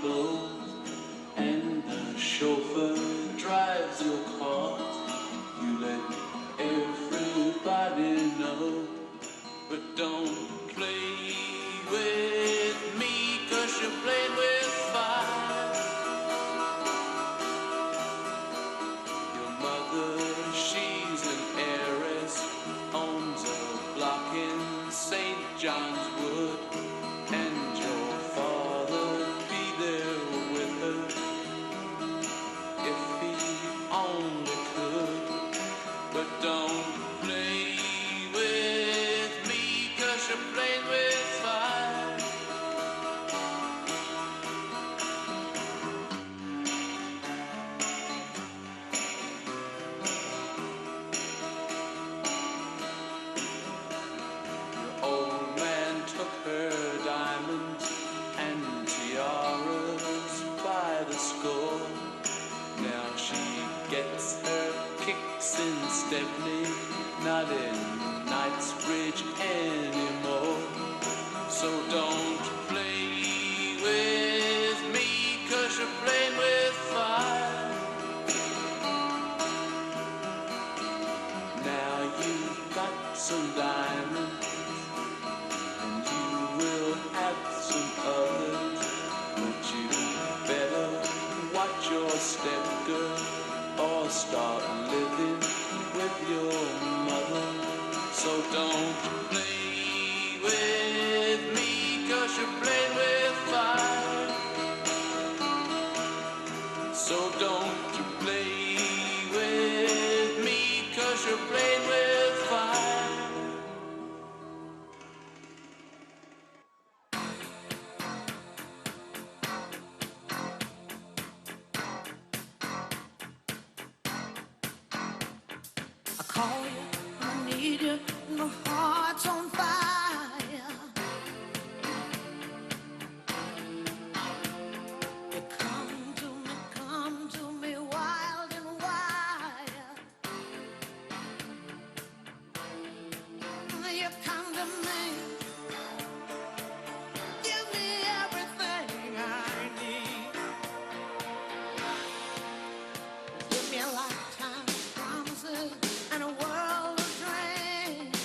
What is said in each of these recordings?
people, and the chauffeur drives your car. You let everybody know, but don't play with me, 'cause you're playing with fire. Your mother, she's an heiress, owns a block in St. John's Wood, and your father'd be there with her if he only could. But don't play with me, 'cause you're playing with fire. Your old man took her diamonds and tiaras by the score. Now she gets her kicks in Stepney, not in Knightsbridge anymore. So don't play with me, 'cause you're playing with fire. Now you've got some diamonds, and you will have some others, but you better watch your step, girl, or start living with your mother. So don't play with me, 'cause you're playing with fire. So don't play with me, 'cause you're playing with fire. I call you, I need you, my heart's on fire. You come to me wild and wild. You come to me, give me everything I need. Give me a lifetime of promises and a world of dreams.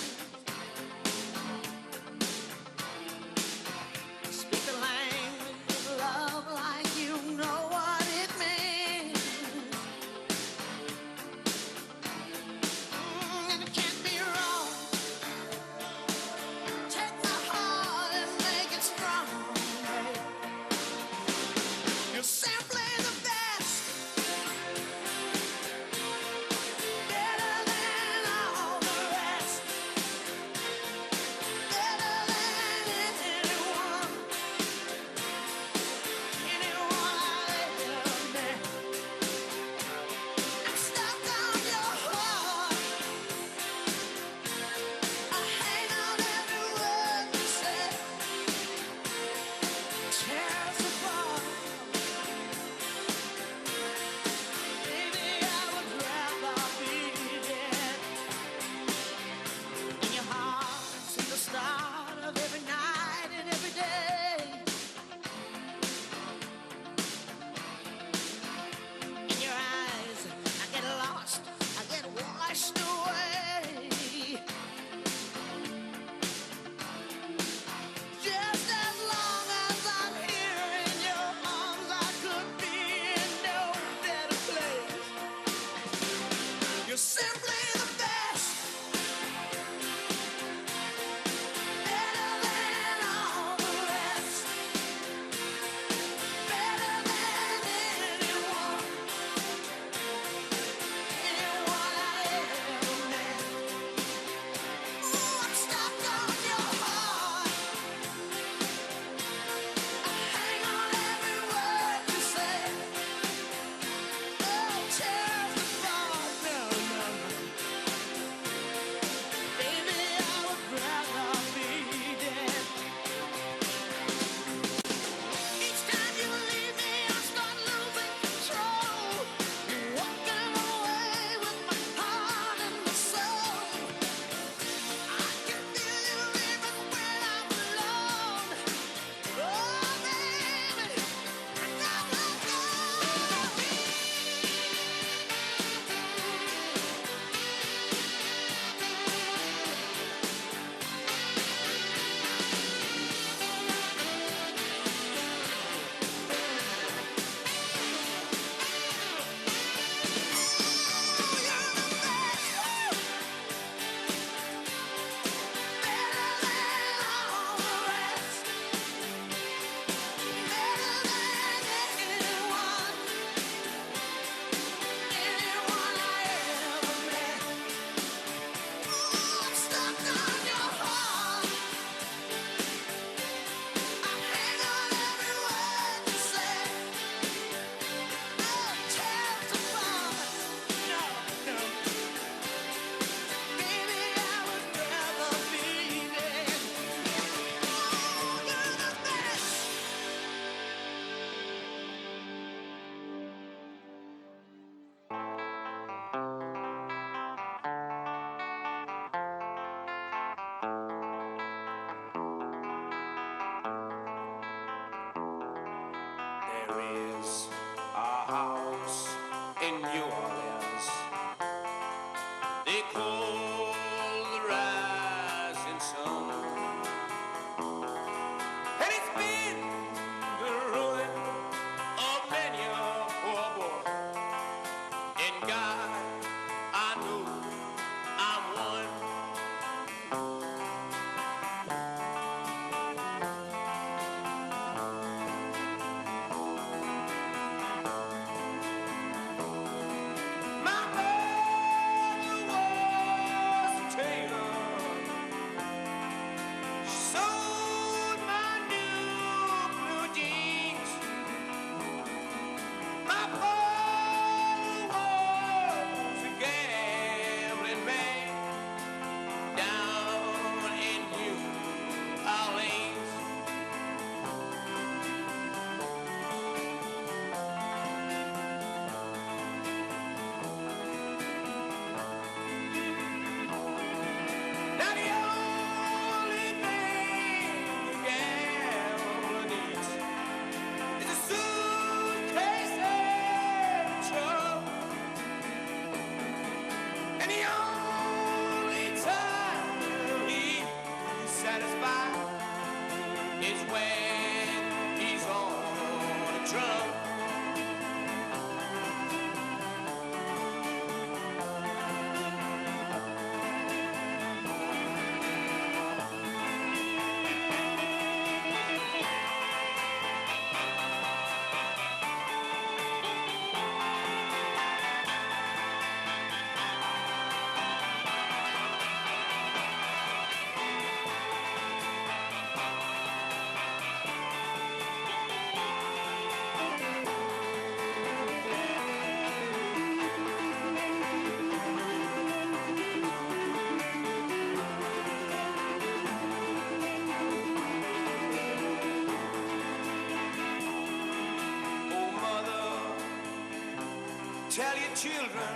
tell your children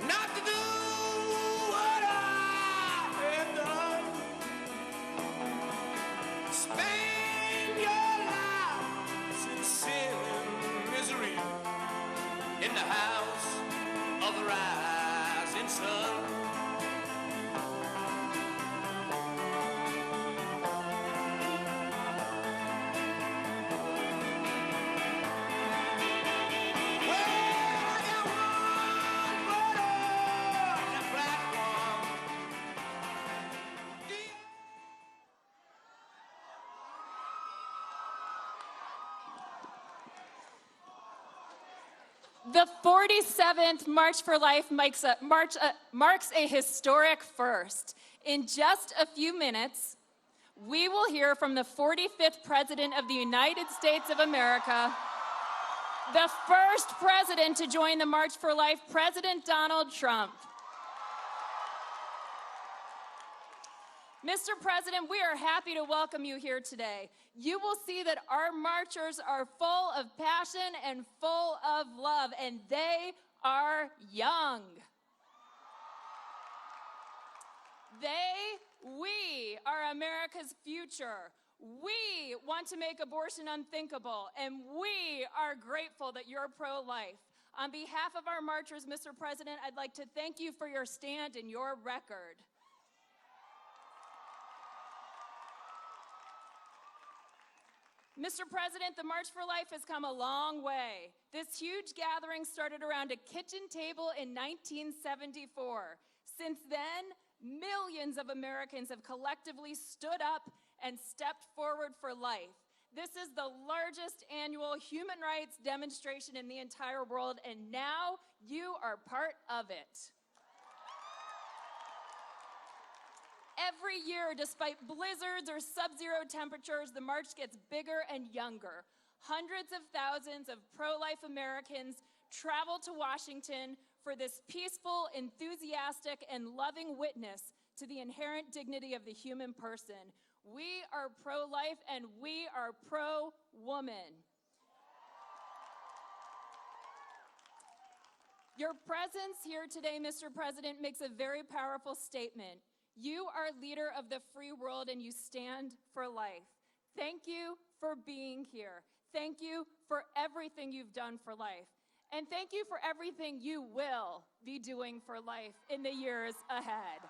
not to do what I have done. Spend your lives in sin and misery in the house of the rising sun. The 47th March for Life marks a historic first. In just a few minutes, we will hear from the 45th President of the United States of America, the first president to join the March for Life, President Donald Trump. Mr. President, we are happy to welcome you here today. You will see that our marchers are full of passion and full of love, and they are young. We are America's future. We want to make abortion unthinkable, and we are grateful that you're pro-life. On behalf of our marchers, Mr. President, I'd like to thank you for your stand and your record. Mr. President, the March for Life has come a long way. This huge gathering started around a kitchen table in 1974. Since then, millions of Americans have collectively stood up and stepped forward for life. This is the largest annual human rights demonstration in the entire world, and now you are part of it. Every year, despite blizzards or sub-zero temperatures, the march gets bigger and younger. Hundreds of thousands of pro-life Americans travel to Washington for this peaceful, enthusiastic, and loving witness to the inherent dignity of the human person. We are pro-life and we are pro-woman. Your presence here today, Mr. President, makes a very powerful statement. You are leader of the free world and you stand for life. Thank you for being here. Thank you for everything you've done for life. And thank you for everything you will be doing for life in the years ahead.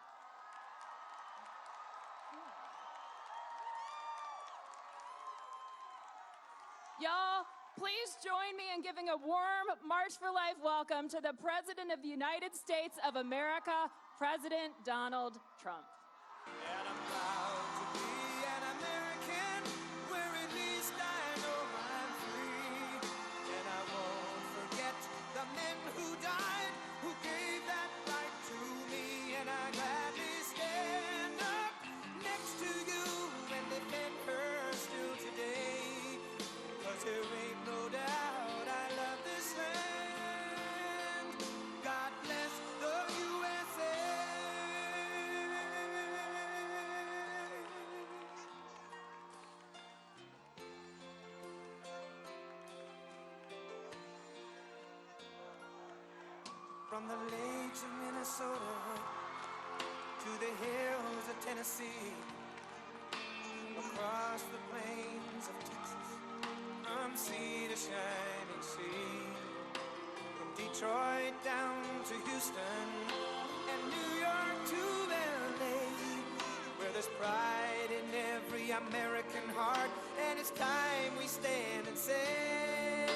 Y'all, please join me in giving a warm March for Life welcome to the President of the United States of America, President Donald Trump. And I'm proud to be an American, where at least I know I'm free. And I won't forget the men who died, who gave that right to me. And I gladly stand up next to you and defend her still today. 'Cause there ain't no doubt I love this land. God bless the USA. From the lakes of Minnesota to the hills of Tennessee, across the plains of Texas, from sea to shining sea, from Detroit down to Houston and New York to LA, where there's pride in every American heart, and it's time we stand and say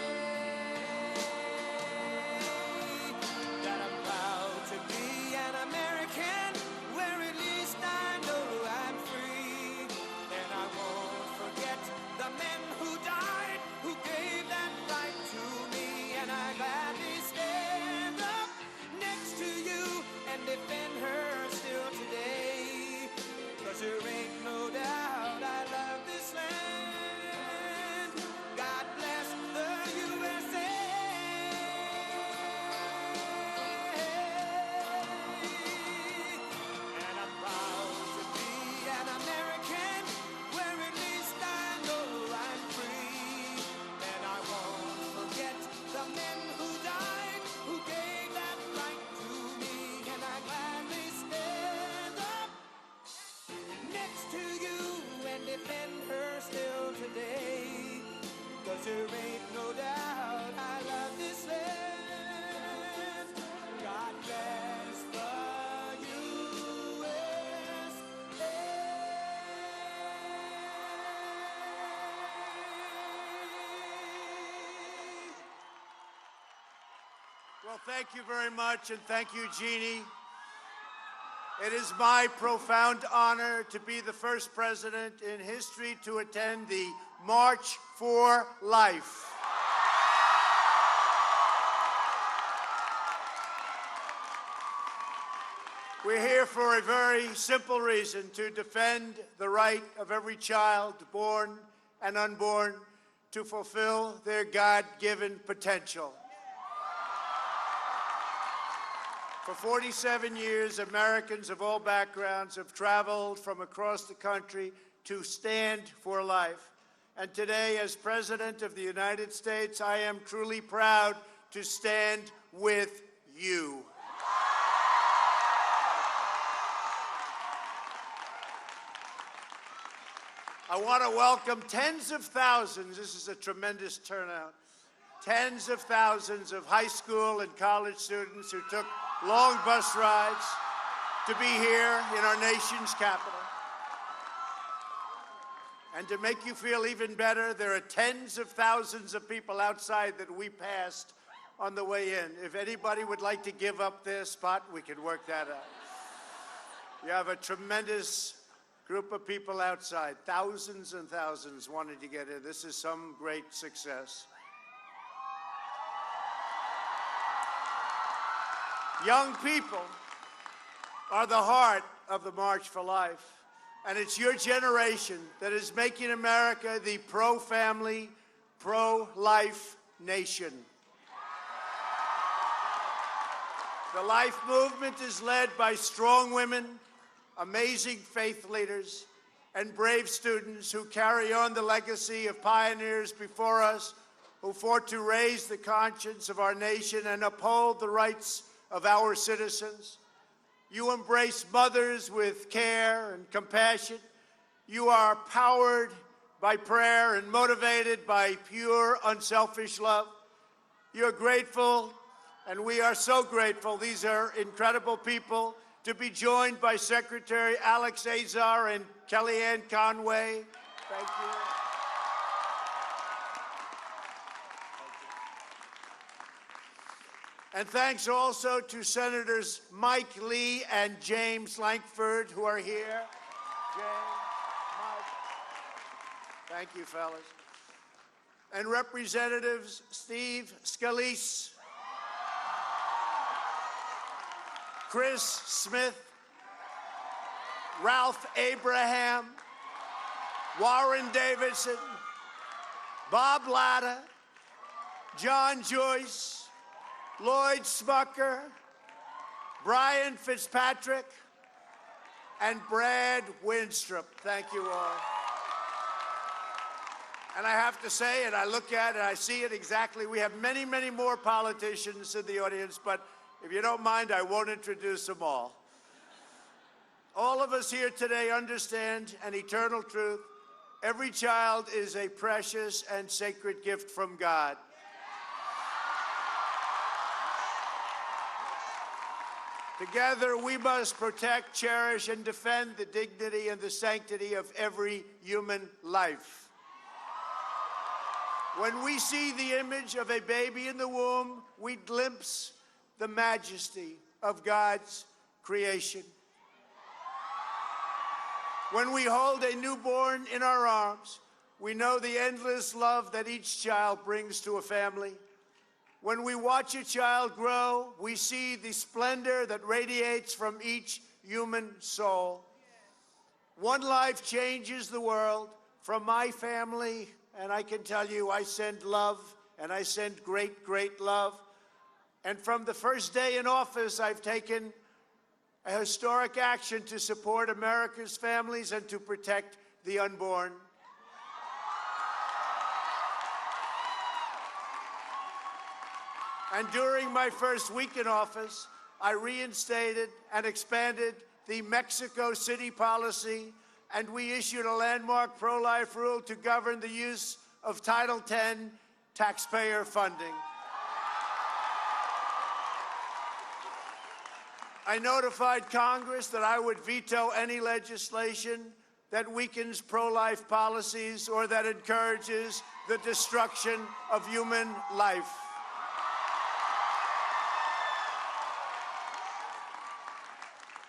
that I'm proud to be an American, where at least I know I'm free. And I won't forget the men who died, who gave that right to me. And I gladly stand up next to you and defend her still today. 'Cause there ain't no doubt I love this land. God bless the Well, thank you very much, and thank you, Jeannie. It is my profound honor to be the first president in history to attend the March for Life. We're here for a very simple reason: to defend the right of every child, born and unborn, to fulfill their God-given potential. For 47 years, Americans of all backgrounds have traveled from across the country to stand for life. And today, as President of the United States, I am truly proud to stand with you. I want to welcome tens of thousands, this is a tremendous turnout, tens of thousands of high school and college students who took long bus rides to be here in our nation's capital. And to make you feel even better, there are tens of thousands of people outside that we passed on the way in. If anybody would like to give up their spot, we can work that out. You have a tremendous group of people outside, thousands and thousands wanting to get in. This is some great success. Young people are the heart of the March for Life, and it's your generation that is making America the pro-family, pro-life nation. The life movement is led by strong women, amazing faith leaders, and brave students who carry on the legacy of pioneers before us who fought to raise the conscience of our nation and uphold the rights of our citizens. You embrace mothers with care and compassion. You are powered by prayer and motivated by pure, unselfish love. You're grateful, and we are so grateful. These are incredible people, to be joined by Secretary Alex Azar and Kellyanne Conway. Thank you. And thanks also to Senators Mike Lee and James Lankford, who are here. James, Mike. Thank you, fellas. And Representatives Steve Scalise, Chris Smith, Ralph Abraham, Warren Davidson, Bob Latta, John Joyce, Lloyd Smucker, Brian Fitzpatrick, and Brad Winstrup. Thank you all. And I have to say, and I look at it, I see it exactly. We have many, many more politicians in the audience, but if you don't mind, I won't introduce them all. All of us here today understand an eternal truth. Every child is a precious and sacred gift from God. Together, we must protect, cherish, and defend the dignity and the sanctity of every human life. When we see the image of a baby in the womb, we glimpse the majesty of God's creation. When we hold a newborn in our arms, we know the endless love that each child brings to a family. When we watch a child grow, we see the splendor that radiates from each human soul. One life changes the world. From my family, and I can tell you, I send love, and I send great, great love. And from the first day in office, I've taken a historic action to support America's families and to protect the unborn. And during my first week in office, I reinstated and expanded the Mexico City policy, and we issued a landmark pro-life rule to govern the use of Title X taxpayer funding. I notified Congress that I would veto any legislation that weakens pro-life policies or that encourages the destruction of human life.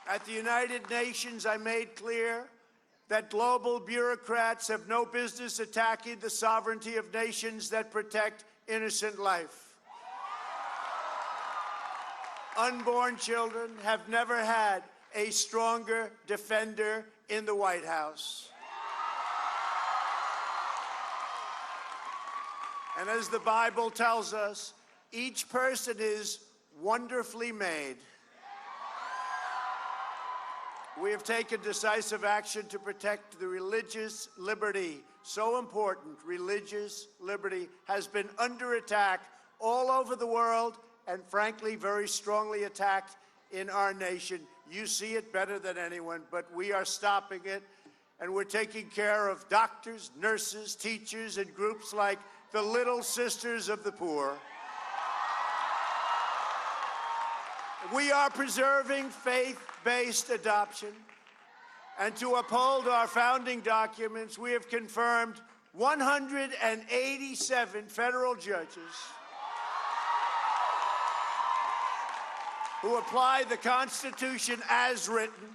At the United Nations, I made clear that global bureaucrats have no business attacking the sovereignty of nations that protect innocent life. Unborn children have never had a stronger defender in the White House. And as the Bible tells us, each person is wonderfully made. We have taken decisive action to protect the religious liberty. So important, religious liberty has been under attack all over the world and, frankly, very strongly attacked in our nation. You see it better than anyone, but we are stopping it, and we're taking care of doctors, nurses, teachers, and groups like the Little Sisters of the Poor. We are preserving faith-based adoption. And to uphold our founding documents, we have confirmed 187 federal judges who apply the Constitution as written,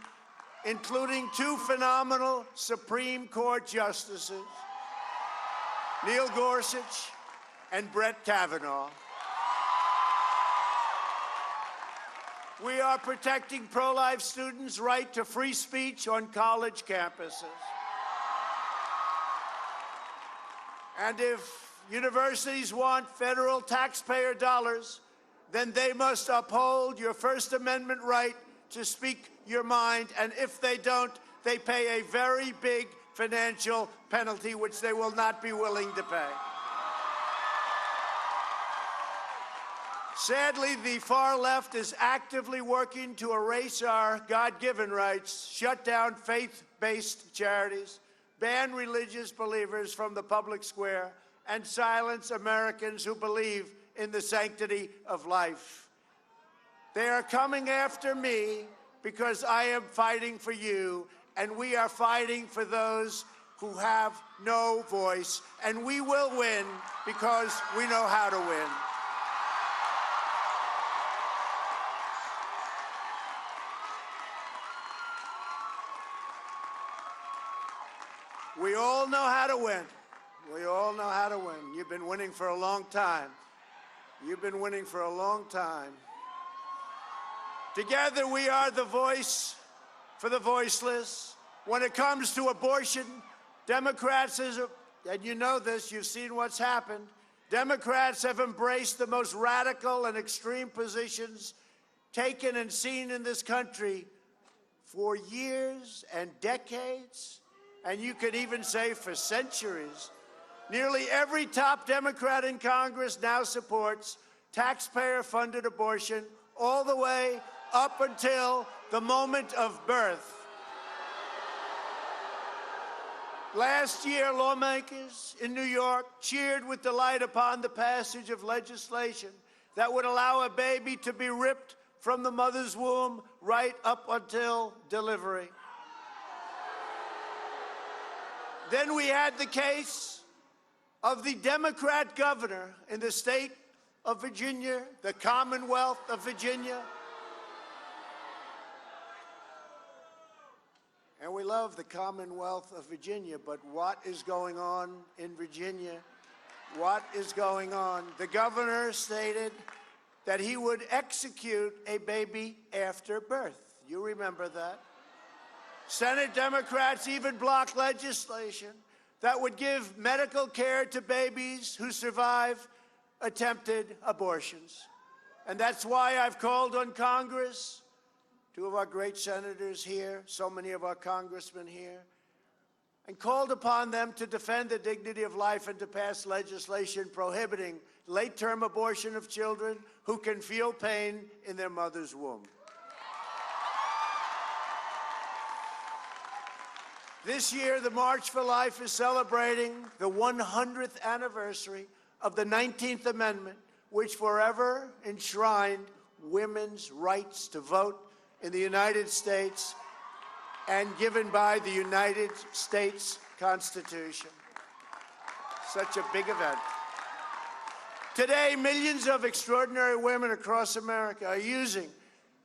including 2 phenomenal Supreme Court justices, Neil Gorsuch and Brett Kavanaugh. We are protecting pro-life students' right to free speech on college campuses. And if universities want federal taxpayer dollars, then they must uphold your First Amendment right to speak your mind. And if they don't, they pay a very big financial penalty, which they will not be willing to pay. Sadly, the far left is actively working to erase our God-given rights, shut down faith-based charities, ban religious believers from the public square, and silence Americans who believe in the sanctity of life. They are coming after me because I am fighting for you, and we are fighting for those who have no voice, and we will win because we know how to win. We all know how to win. We all know how to win. You've been winning for a long time. You've been winning for a long time. Together, we are the voice for the voiceless. When it comes to abortion, Democrats, and you know this, you've seen what's happened, Democrats have embraced the most radical and extreme positions taken and seen in this country for years and decades, and you could even say for centuries. Nearly every top Democrat in Congress now supports taxpayer-funded abortion all the way up until the moment of birth. Last year, lawmakers in New York cheered with delight upon the passage of legislation that would allow a baby to be ripped from the mother's womb right up until delivery. Then we had the case of the Democrat governor in the state of Virginia, the Commonwealth of Virginia. And we love the Commonwealth of Virginia, but what is going on in Virginia? What is going on? The governor stated that he would execute a baby after birth. You remember that? Senate Democrats even blocked legislation that would give medical care to babies who survive attempted abortions. And that's why I've called on Congress, 2 of our great senators here, so many of our congressmen here, and called upon them to defend the dignity of life and to pass legislation prohibiting late-term abortion of children who can feel pain in their mother's womb. This year, the March for Life is celebrating the 100th anniversary of the 19th Amendment, which forever enshrined women's rights to vote in the United States and given by the United States Constitution. Such a big event. Today, millions of extraordinary women across America are using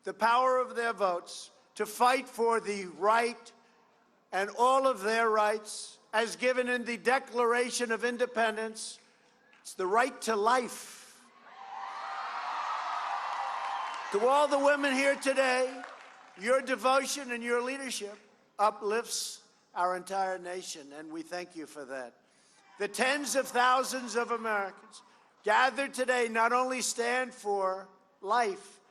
the power of their votes to fight for the right and all of their rights as given in the Declaration of Independence. It's the right to life. To all the women here today, your devotion and your leadership uplifts our entire nation, and we thank you for that. The tens of thousands of Americans gathered today not only stand for life,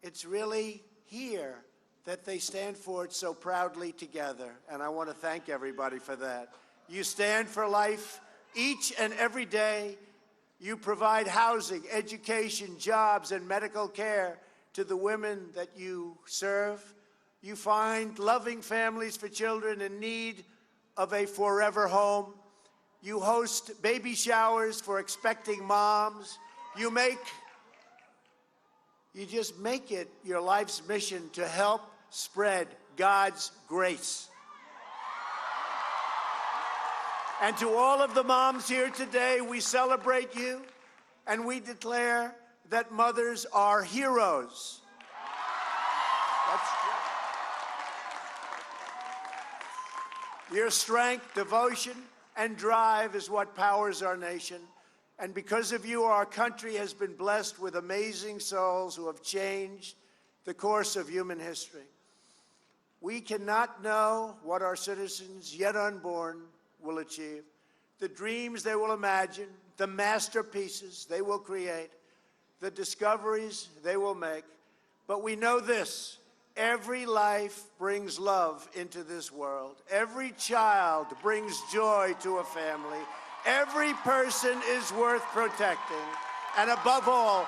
it's really here that they stand for it so proudly together, and I want to thank everybody for that. You stand for life each and every day. You provide housing, education, jobs, and medical care to the women that you serve. You find loving families for children in need of a forever home. You host baby showers for expecting moms. You just make it your life's mission to help spread God's grace. And to all of the moms here today, we celebrate you and we declare that mothers are heroes. That's true. Your strength, devotion, and drive is what powers our nation. And because of you, our country has been blessed with amazing souls who have changed the course of human history. We cannot know what our citizens, yet unborn, will achieve, the dreams they will imagine, the masterpieces they will create, the discoveries they will make. But we know this: every life brings love into this world. Every child brings joy to a family. Every person is worth protecting. And above all,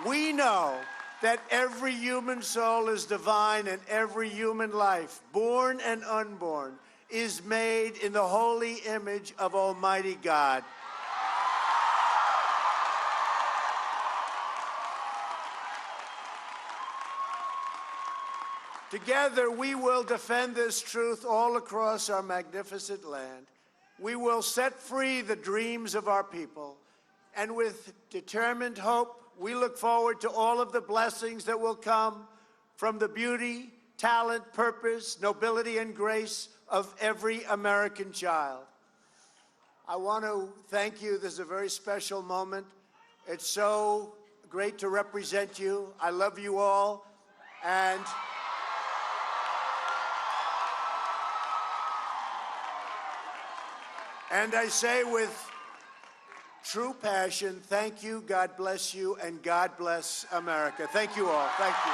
we know that every human soul is divine, and every human life, born and unborn, is made in the holy image of Almighty God. Together, we will defend this truth all across our magnificent land. We will set free the dreams of our people. And with determined hope, we look forward to all of the blessings that will come from the beauty, talent, purpose, nobility, and grace of every American child. I want to thank you. This is a very special moment. It's so great to represent you. I love you all. And I say with true passion, thank you, God bless you, and God bless America. Thank you all. Thank you.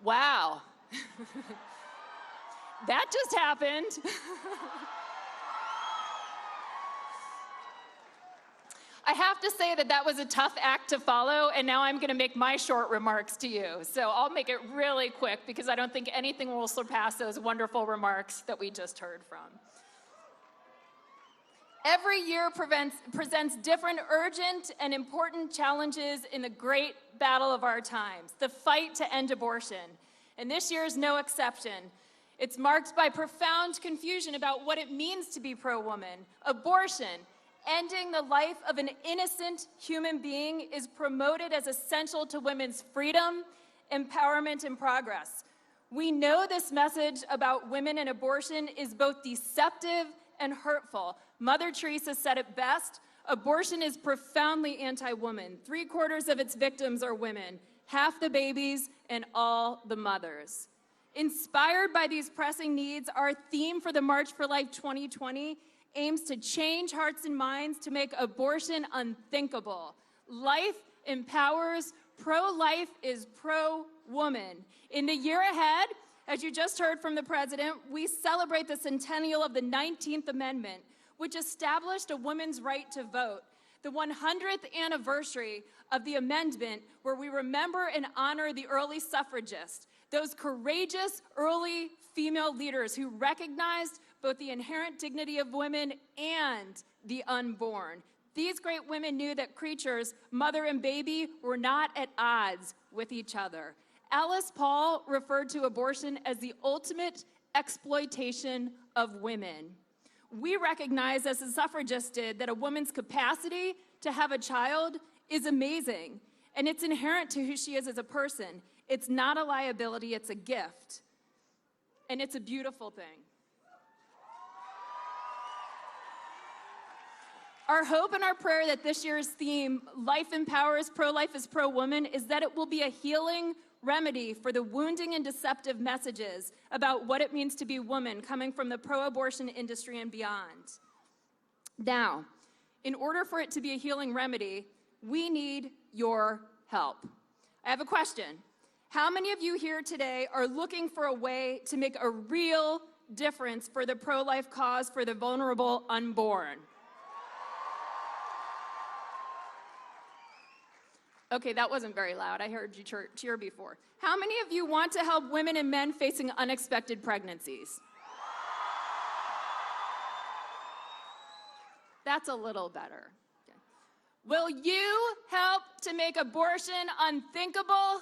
Wow. That just happened. I have to say that that was a tough act to follow, and now I'm going to make my short remarks to you. So I'll make it really quick because I don't think anything will surpass those wonderful remarks that we just heard from. Every year presents different urgent and important challenges in the great battle of our times, the fight to end abortion. And this year is no exception. It's marked by profound confusion about what it means to be pro-woman. Abortion, ending the life of an innocent human being, is promoted as essential to women's freedom, empowerment, and progress. We know this message about women and abortion is both deceptive and hurtful. Mother Teresa said it best: abortion is profoundly anti-woman. 3/4 of its victims are women, half the babies, and all the mothers. Inspired by these pressing needs, our theme for the March for Life 2020 aims to change hearts and minds to make abortion unthinkable. Life empowers, pro-life is pro-woman. In the year ahead, as you just heard from the President, we celebrate the centennial of the 19th Amendment, which established a woman's right to vote, the 100th anniversary of the amendment, where we remember and honor the early suffragists, those courageous early female leaders who recognized both the inherent dignity of women and the unborn. These great women knew that creatures, mother and baby, were not at odds with each other. Alice Paul referred to abortion as the ultimate exploitation of women. We recognize, as the suffragists did, that a woman's capacity to have a child is amazing, and it's inherent to who she is as a person. It's not a liability, it's a gift, and it's a beautiful thing. Our hope and our prayer that this year's theme, Life Empowers, Pro-Life is Pro-Woman, is that it will be a healing remedy for the wounding and deceptive messages about what it means to be woman coming from the pro-abortion industry and beyond. Now, in order for it to be a healing remedy, we need your help. I have a question. How many of you here today are looking for a way to make a real difference for the pro-life cause for the vulnerable unborn? Okay, that wasn't very loud. I heard you cheer before. How many of you want to help women and men facing unexpected pregnancies? That's a little better. Okay. Will you help to make abortion unthinkable?